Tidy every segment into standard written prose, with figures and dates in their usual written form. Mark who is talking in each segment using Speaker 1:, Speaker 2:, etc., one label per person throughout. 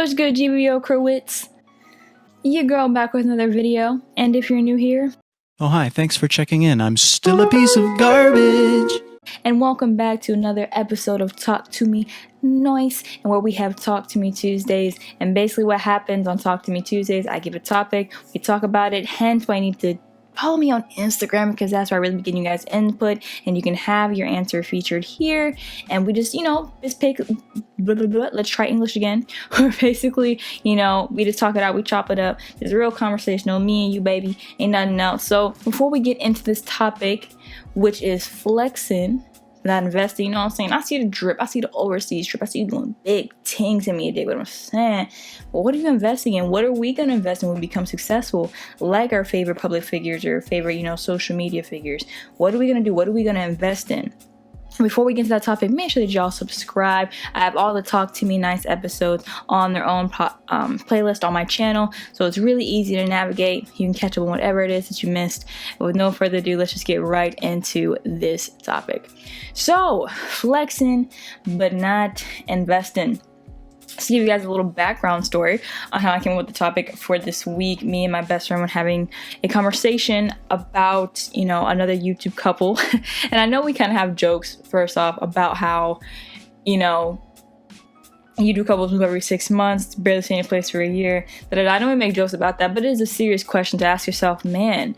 Speaker 1: What's good, GBO Crowits? Your girl back with another video, and if you're new here...
Speaker 2: Oh hi, thanks for checking in. I'm still a piece of garbage.
Speaker 1: And welcome back to another episode of Talk To Me Nice, and where we have Talk To Me Tuesdays. And basically what happens on Talk To Me Tuesdays, I give a topic, we talk about it, hence why I need to follow me on Instagram, because that's where I really be getting you guys input, and you can have your answer featured here. And we just, just pick, let's try English again. Basically, we just talk it out, we chop it up. It's real conversational, me and you, baby, ain't nothing else. So before we get into this topic, which is flexing, not investing, you know what I'm saying? I see the drip, I see the overseas trip, I see you doing big things in me, you dig what I'm saying? But what are you investing in? What are we going to invest in when we become successful? Like our favorite public figures or favorite, social media figures. What are we going to do? What are we going to invest in? Before we get into that topic, make sure that y'all subscribe. I have all the Talk To Me Nice episodes on their own playlist on my channel, so it's really easy to navigate. You can catch up on whatever it is that you missed. But with no further ado, let's just get right into this topic. So, flexing, but not investing. To give you guys a little background story on how I came up with the topic for this week, me and my best friend were having a conversation about, another YouTube couple. And I know we kind of have jokes, first off, about how, YouTube couples move every 6 months, barely stay in place for a year. I know we make jokes about that, but it is a serious question to ask yourself, man.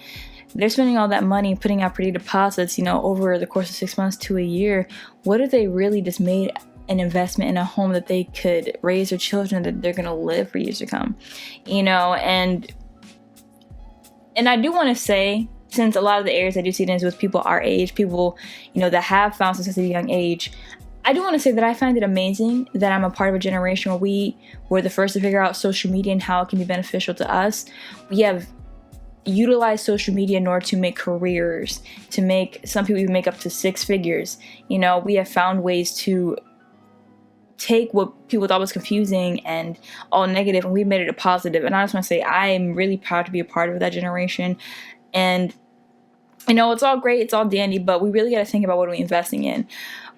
Speaker 1: They're spending all that money, putting out pretty deposits, over the course of 6 months to a year. What if they really just made an investment in a home that they could raise their children, that they're going to live for years to come, and I do want to say, since a lot of the areas I do see it is with people our age, people, that have found success at a young age, I do want to say that I find it amazing that I'm a part of a generation where we were the first to figure out social media and how it can be beneficial to us. We have utilize social media in order to make careers, to make, some people even make up to 6 figures. We have found ways to take what people thought was confusing and all negative, and we made it a positive. And I just want to say I'm really proud to be a part of that generation. And it's all great, it's all dandy, but we really got to think about what we're investing in.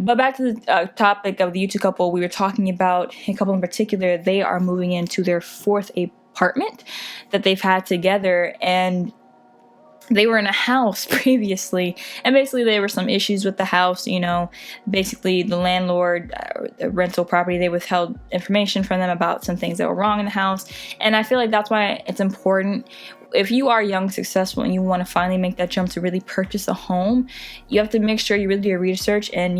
Speaker 1: But back to the topic of the YouTube couple, we were talking about a couple in particular. They are moving into their 4th apartment that they've had together, and they were in a house previously, and basically there were some issues with the house. Basically the landlord, the rental property, they withheld information from them about some things that were wrong in the house. And I feel like that's why it's important, if you are young, successful, and you want to finally make that jump to really purchase a home, you have to make sure you really do your research and,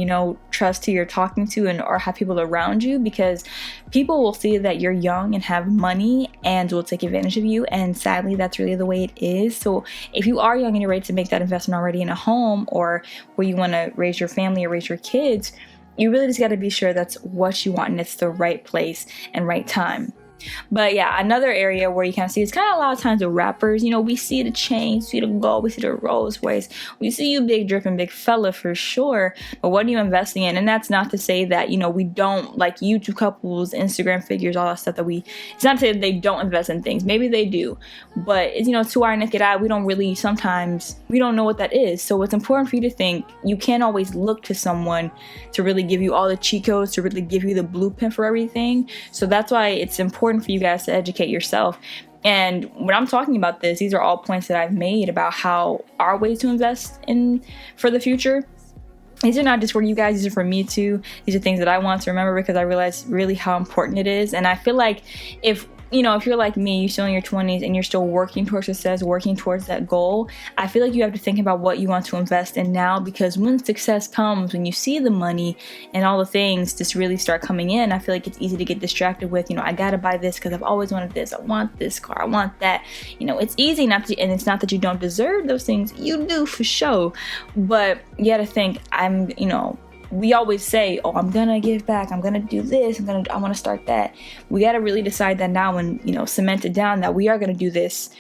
Speaker 1: trust who you're talking to or have people around you, because people will see that you're young and have money and will take advantage of you. And sadly, that's really the way it is. So if you are young and you're ready to make that investment already in a home, or where you want to raise your family or raise your kids, you really just got to be sure that's what you want and it's the right place and right time. But yeah, another area where you kind of see, it's kind of a lot of times with rappers, we see the chains, see the gold, we see the Rolls Royce, we see you big dripping big fella for sure, but what are you investing in? And that's not to say that, we don't, like YouTube couples, Instagram figures, all that stuff it's not to say that they don't invest in things. Maybe they do, but it's, to our naked eye, we don't know what that is. So it's important for you to think, you can't always look to someone to really give you all the cheat codes, to really give you the blueprint for everything. So that's why it's important for you guys to educate yourself. And when I'm talking about this, these are all points that I've made about how our ways to invest in for the future. These are not just for you guys, these are for me too. These are things that I want to remember, because I realize really how important it is. And I feel like if you're like me, you're still in your 20s and you're still working towards success, working towards that goal, I feel like you have to think about what you want to invest in now, because when success comes, when you see the money and all the things just really start coming in, I feel like it's easy to get distracted with, I gotta buy this because I've always wanted this, I want this car, I want that. It's easy not to, and it's not that you don't deserve those things, you do for sure, but you gotta think, we always say, oh, I'm gonna give back, I'm gonna do this, I want to start that. We got to really decide that now, and cement it down that we are gonna do this,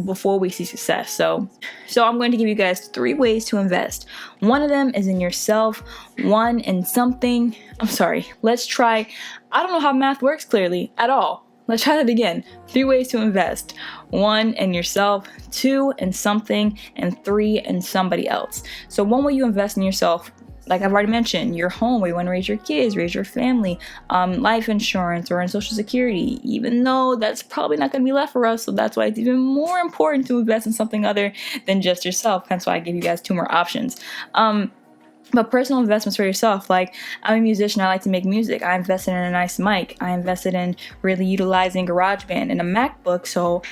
Speaker 1: before we see success. So I'm going to give you guys 3 ways to invest. One of them is in yourself, one in something. Let's try. I don't know how math works clearly at all. Let's try that again. 3 ways to invest. 1 in yourself, 2 in something, and 3 in somebody else. So one way you invest in yourself, like I've already mentioned, your home where you want to raise your kids, raise your family, life insurance, or in Social Security, even though that's probably not going to be left for us. So that's why it's even more important to invest in something other than just yourself. Hence why I give you guys 2 more options. But personal investments for yourself, like I'm a musician, I like to make music. I invested in a nice mic. I invested in really utilizing GarageBand and a MacBook, so,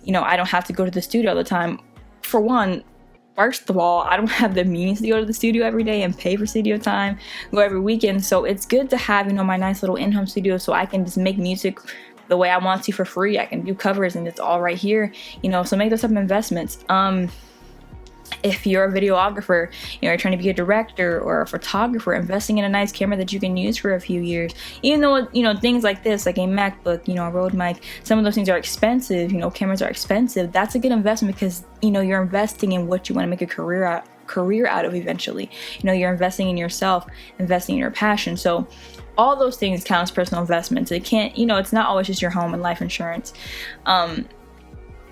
Speaker 1: I don't have to go to the studio all the time. For one, first of all, I don't have the means to go to the studio every day and pay for studio time, go every weekend. So it's good to have, my nice little in-home studio so I can just make music the way I want to for free. I can do covers and it's all right here, so make those type of investments. If you're a videographer, you're trying to be a director or a photographer, investing in a nice camera that you can use for a few years, even though, things like this, like a MacBook, a Rode mic, some of those things are expensive, cameras are expensive. That's a good investment because, you're investing in what you want to make a career out of eventually. You're investing in yourself, investing in your passion. So all those things count as personal investments. It can't, it's not always just your home and life insurance.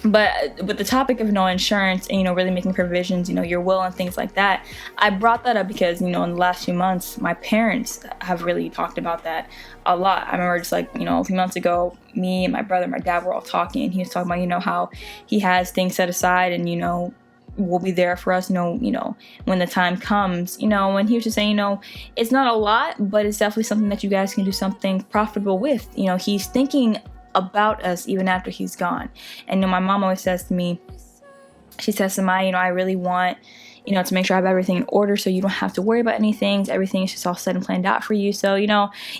Speaker 1: But with the topic of insurance and, really making provisions, your will and things like that, I brought that up because, in the last few months, my parents have really talked about that a lot. I remember just like, a few months ago, me and my brother, my dad were all talking, and he was talking about, how he has things set aside and, will be there for us, when the time comes, and he was just saying, it's not a lot, but it's definitely something that you guys can do something profitable with. He's thinking about us even after he's gone. And my mom always says to me, she says to Maya, I really want, to make sure I have everything in order so you don't have to worry about anything. Everything is just all set and planned out for you. So,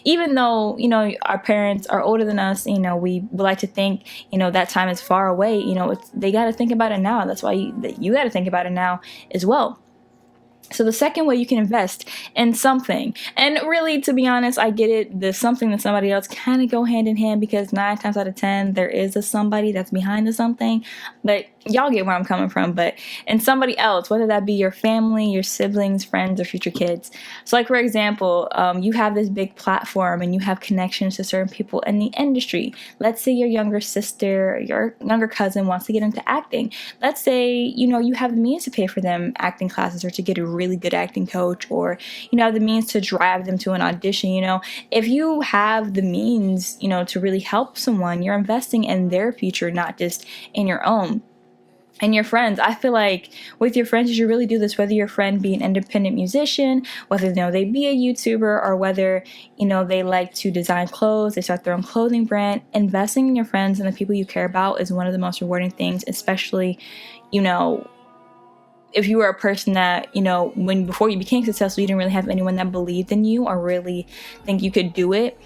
Speaker 1: even though, our parents are older than us, we would like to think, that time is far away, they got to think about it now. That's why you got to think about it now as well. So the second way you can invest in something, and really, to be honest, I get it, the something and somebody else kind of go hand in hand because 9 times out of 10, there is a somebody that's behind the something, but y'all get where I'm coming from. But in somebody else, whether that be your family, your siblings, friends, or future kids. So like, for example, you have this big platform and you have connections to certain people in the industry. Let's say your younger sister, your younger cousin wants to get into acting. Let's say, you have the means to pay for them acting classes or to get a really good acting coach, or, have the means to drive them to an audition. If you have the means, to really help someone, you're investing in their future, not just in your own. And your friends, I feel like with your friends, you should really do this, whether your friend be an independent musician, whether they be a YouTuber, or whether they like to design clothes, they start their own clothing brand. Investing in your friends and the people you care about is one of the most rewarding things, especially if you were a person that before you became successful, you didn't really have anyone that believed in you or really think you could do it.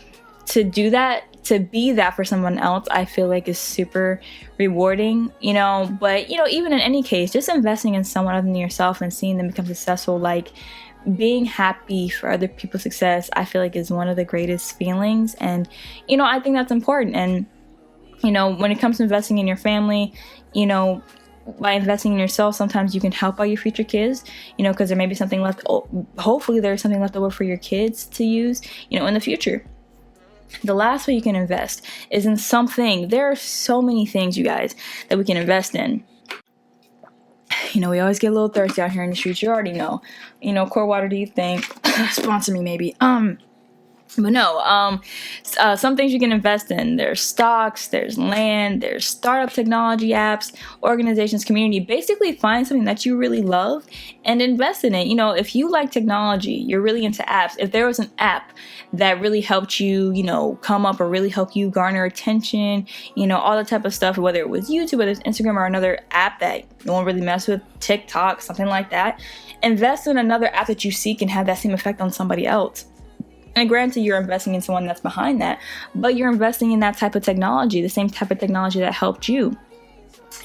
Speaker 1: To do that, to be that for someone else, I feel like is super rewarding, but even in any case, just investing in someone other than yourself and seeing them become successful, like being happy for other people's success, I feel like is one of the greatest feelings. And I think that's important. And when it comes to investing in your family, by investing in yourself, sometimes you can help out your future kids, because there may be something left. Hopefully there's something left over for your kids to use, in the future. The last way you can invest is in something. There are so many things, you guys, that we can invest in. We always get a little thirsty out here in the streets. You already know. Core Water, do you think? Sponsor me, maybe. But no, some things you can invest in. There's stocks, there's land, there's startup technology apps, organizations, community. Basically find something that you really love and invest in it. If you like technology, you're really into apps. If there was an app that really helped you, come up or really help you garner attention, all that type of stuff, whether it was YouTube, whether it's Instagram or another app that no one really messes with, TikTok, something like that, invest in another app that you see can have that same effect on somebody else. And granted, you're investing in someone that's behind that, but you're investing in that type of technology, the same type of technology that helped you.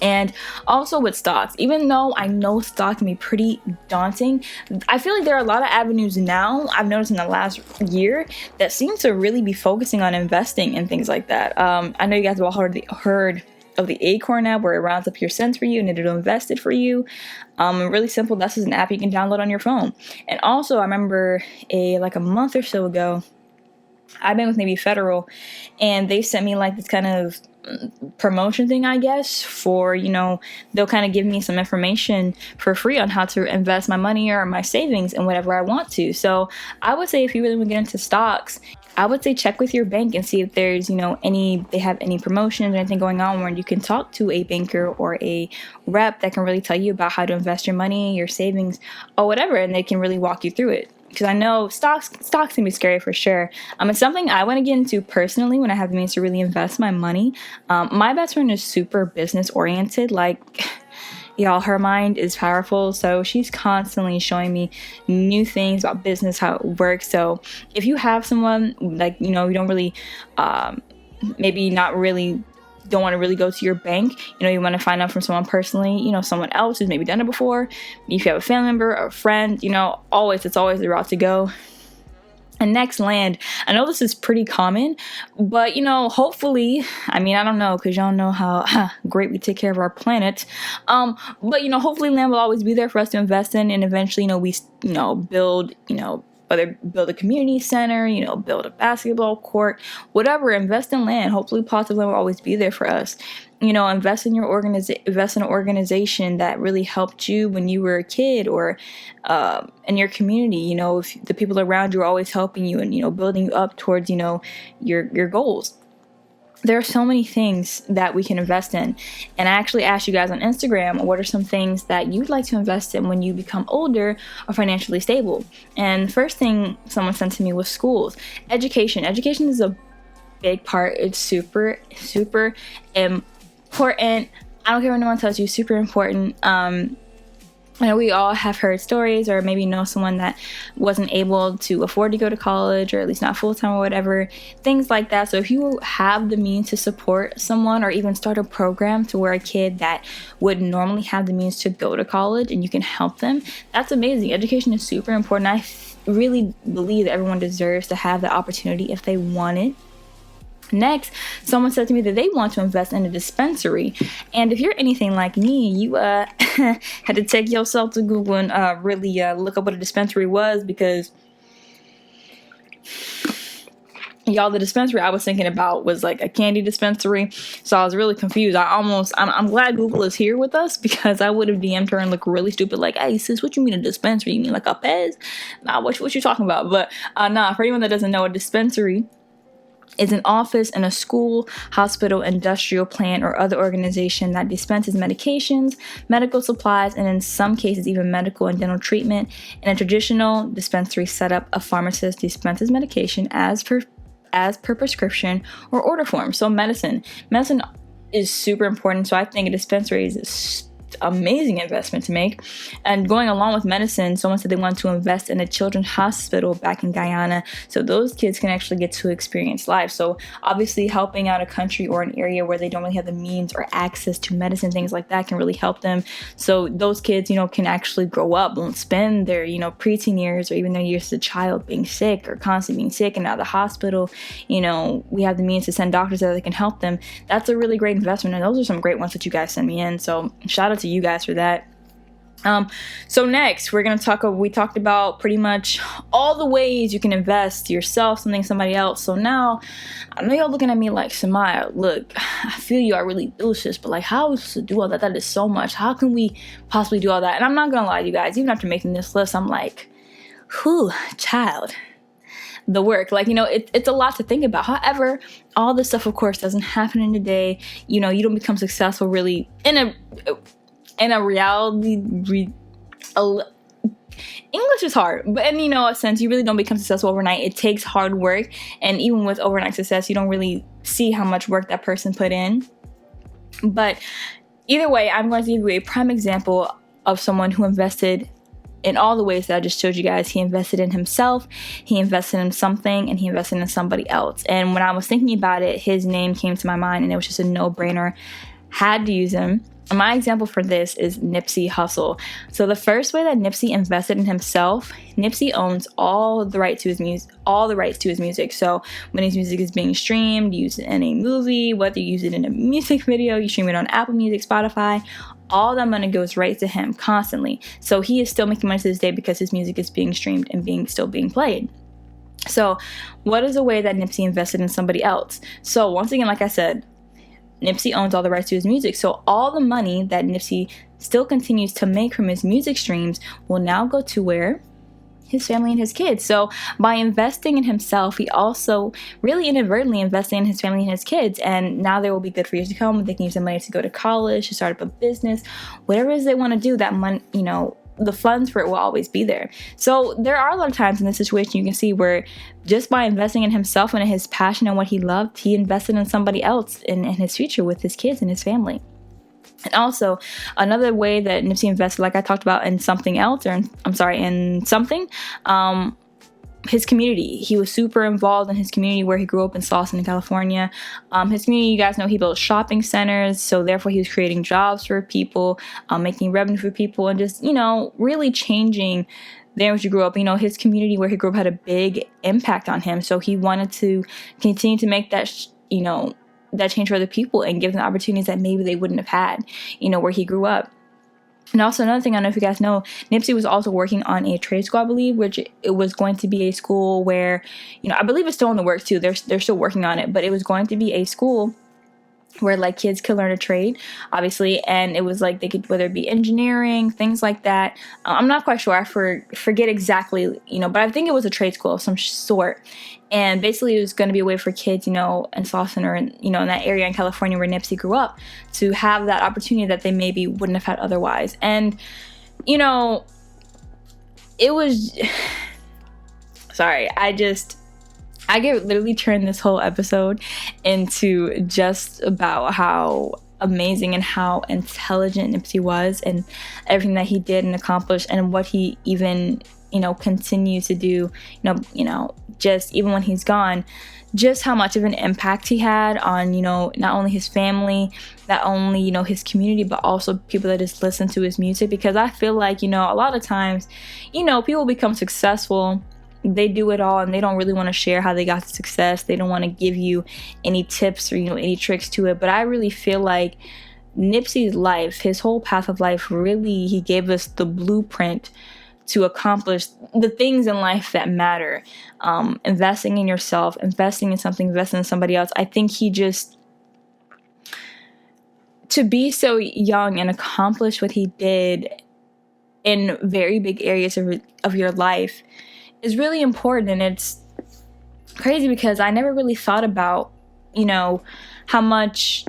Speaker 1: And also with stocks, even though I know stocks can be pretty daunting, I feel like there are a lot of avenues now, I've noticed in the last year, that seem to really be focusing on investing in things like that. I know you guys have all heard of the Acorn app, where it rounds up your cents for you and it'll invest it for you. Really simple. That's just an app you can download on your phone. And also, I remember a month or so ago, I've been with maybe Federal, and they sent me this kind of promotion thing, I guess, for, they'll kind of give me some information for free on how to invest my money or my savings in whatever I want to. So I would say if you really want to get into stocks, I would say check with your bank and see if there's, they have any promotions or anything going on where you can talk to a banker or a rep that can really tell you about how to invest your money, your savings, or whatever, and they can really walk you through it. Because I know stocks can be scary for sure. It's something I want to get into personally when I have the means to really invest my money. My best friend is super business oriented. Like, y'all, her mind is powerful. So she's constantly showing me new things about business, how it works. So if you have someone like, you don't really, maybe not really, don't want to really go to your bank, you want to find out from someone personally, someone else who's maybe done it before. If you have a family member or a friend, it's always the route to go. And next, land. I know this is pretty common, but hopefully, I don't know, because y'all know how great we take care of our planet. But hopefully land will always be there for us to invest in, and eventually, we build, whether build a community center, build a basketball court, whatever, invest in land. Hopefully positive land will always be there for us. Invest in invest in an organization that really helped you when you were a kid, or in your community. If the people around you are always helping you and, building you up towards, your goals. There are so many things that we can invest in. And I actually asked you guys on Instagram, what are some things that you'd like to invest in when you become older or financially stable? And the first thing someone sent to me was schools. Education. Education is a big part. It's super, super important. I don't care what anyone tells you, super important. I know we all have heard stories, or maybe know someone that wasn't able to afford to go to college, or at least not full-time or whatever, things like that. So if you have the means to support someone, or even start a program to where a kid that would normally have the means to go to college and you can help them, that's amazing. Education is super important. I really believe that everyone deserves to have the opportunity if they want it. Next, someone said to me that they want to invest in a dispensary. And if you're anything like me, you had to take yourself to Google and really look up what a dispensary was, because y'all, the dispensary I was thinking about was like a candy dispensary. So I was really confused. I'm glad Google is here with us, because I would have DM'd her and looked really stupid like, hey sis, what you mean a dispensary? You mean like a Pez? Nah, what you talking about? But for anyone that doesn't know, a dispensary is an office in a school, hospital, industrial plant, or other organization that dispenses medications, medical supplies, and in some cases even medical and dental treatment. In a traditional dispensary setup, a pharmacist dispenses medication as per prescription or order form. So medicine is super important. So I think a dispensary is amazing investment to make. And going along with medicine, someone said they want to invest in a children's hospital back in Guyana, so those kids can actually get to experience life. So obviously helping out a country or an area where they don't really have the means or access to medicine, things like that, can really help them. So those kids, can actually grow up and spend their, preteen years, or even their years as a child, being sick or constantly being sick and out of the hospital. We have the means to send doctors there that can help them. That's a really great investment. And those are some great ones that you guys sent me in. So shout out to you guys for that. So next, we talked about pretty much all the ways you can invest yourself, somebody else. So now, I know y'all looking at me like, Samaya, look, I feel you, I really do this, but like, how are we supposed to do all that? That is so much. How can we possibly do all that? And I'm not gonna lie to you guys, even after making this list, I'm like, whew, child, the work. Like, it's a lot to think about. However, all this stuff, of course, doesn't happen in a day. You don't become successful really in a reality. English is hard, but in a sense, you really don't become successful overnight. It takes hard work, and even with overnight success, you don't really see how much work that person put in. But either way, I'm going to give you a prime example of someone who invested in all the ways that I just showed you guys. He invested in himself, he invested in something, and he invested in somebody else. And when I was thinking about it, his name came to my mind, and it was just a no-brainer. Had to use him. My example for this is Nipsey Hussle. So the first way that Nipsey invested in himself, Nipsey owns all the rights to his music. So when his music is being streamed, use it in a movie, whether you use it in a music video, you stream it on Apple Music, Spotify, all that money goes right to him constantly. So he is still making money to this day because his music is being streamed and still being played. So what is a way that Nipsey invested in somebody else? So once again, like I said, Nipsey owns all the rights to his music. So all the money that Nipsey still continues to make from his music streams will now go to where? His family and his kids. So by investing in himself, he also really inadvertently investing in his family and his kids. And now they will be good for years to come. They can use the money to go to college, to start up a business, whatever it is they want to do. That money, the funds for it will always be there. So there are a lot of times in this situation you can see where just by investing in himself and in his passion and what he loved, he invested in somebody else in his future with his kids and his family. And also, another way that Nipsey invested, like I talked about in something else, in something, his community. He was super involved in his community where he grew up in Slauson, California. His community, you guys know, he built shopping centers, so therefore he was creating jobs for people, making revenue for people, and just, really changing there where he grew up. His community where he grew up had a big impact on him, so he wanted to continue to make that, that change for other people and give them opportunities that maybe they wouldn't have had, where he grew up. And also another thing, I don't know if you guys know, Nipsey was also working on a trade school, I believe, which it was going to be a school where, I believe it's still in the works too. They're still working on it, but it was going to be a school where like kids could learn a trade, obviously, and it was like they could, whether it be engineering, things like that. I'm not quite sure. I forget exactly, but I think it was a trade school of some sort. And basically it was going to be a way for kids, in Slauson or, in that area in California where Nipsey grew up to have that opportunity that they maybe wouldn't have had otherwise. And, it was, sorry, I could literally turn this whole episode into just about how amazing and how intelligent Nipsey was and everything that he did and accomplished and what he even, continues to do, just even when he's gone, just how much of an impact he had on, not only his family, not only, his community, but also people that just listen to his music. Because I feel like, a lot of times, people become successful, they do it all and they don't really want to share how they got to success. They don't want to give you any tips or, any tricks to it. But I really feel like Nipsey's life, his whole path of life, really, he gave us the blueprint to accomplish the things in life that matter. Investing in yourself, investing in something, investing in somebody else. I think he just, to be so young and accomplish what he did in very big areas of your life is really important. And it's crazy because I never really thought about, how much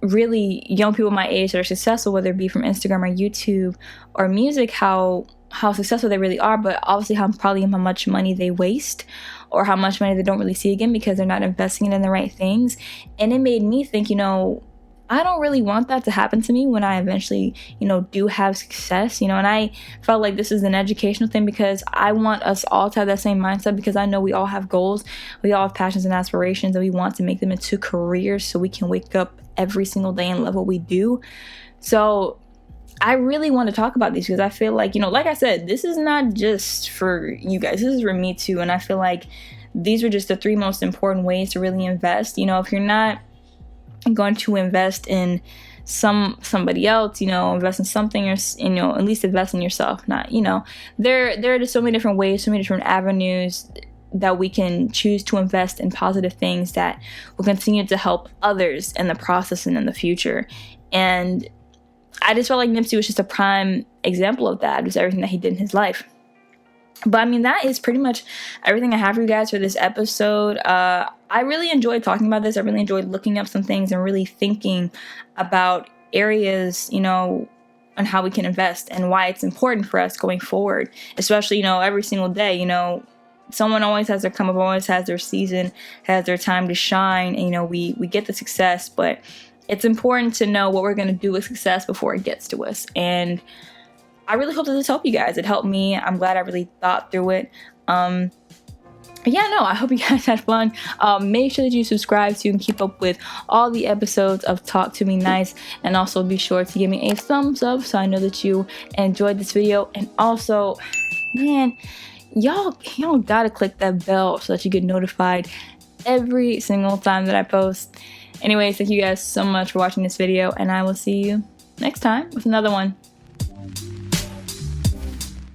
Speaker 1: really young people my age that are successful, whether it be from Instagram or YouTube or music, how successful they really are, but obviously how much money they waste or how much money they don't really see again because they're not investing it in the right things. And it made me think, I don't really want that to happen to me when I eventually, do have success, and I felt like this is an educational thing because I want us all to have that same mindset because I know we all have goals, we all have passions and aspirations, and we want to make them into careers so we can wake up every single day and love what we do. So I really want to talk about these because I feel like, like I said, this is not just for you guys, this is for me too. And I feel like these are just the 3 most important ways to really invest. If you're not going to invest in somebody else, invest in something, or at least invest in yourself. Not, there are just so many different ways, so many different avenues that we can choose to invest in positive things that will continue to help others in the process and in the future. And I just felt like Nipsey was just a prime example of that, just everything that he did in his life. But that is pretty much everything I have for you guys for this episode. I really enjoyed talking about this. I really enjoyed looking up some things and really thinking about areas, on how we can invest and why it's important for us going forward, especially, every single day. Someone always has their come up, always has their season, has their time to shine. And, we get the success, but it's important to know what we're going to do with success before it gets to us. And I really hope that this helped you guys. It helped me. I'm glad I really thought through it. I hope you guys had fun. Make sure that you subscribe so you can keep up with all the episodes of Talk to Me Nice. And also be sure to give me a thumbs up so I know that you enjoyed this video. And also, man, y'all gotta click that bell so that you get notified every single time that I post. Anyways, thank you guys so much for watching this video, and I will see you next time with another one.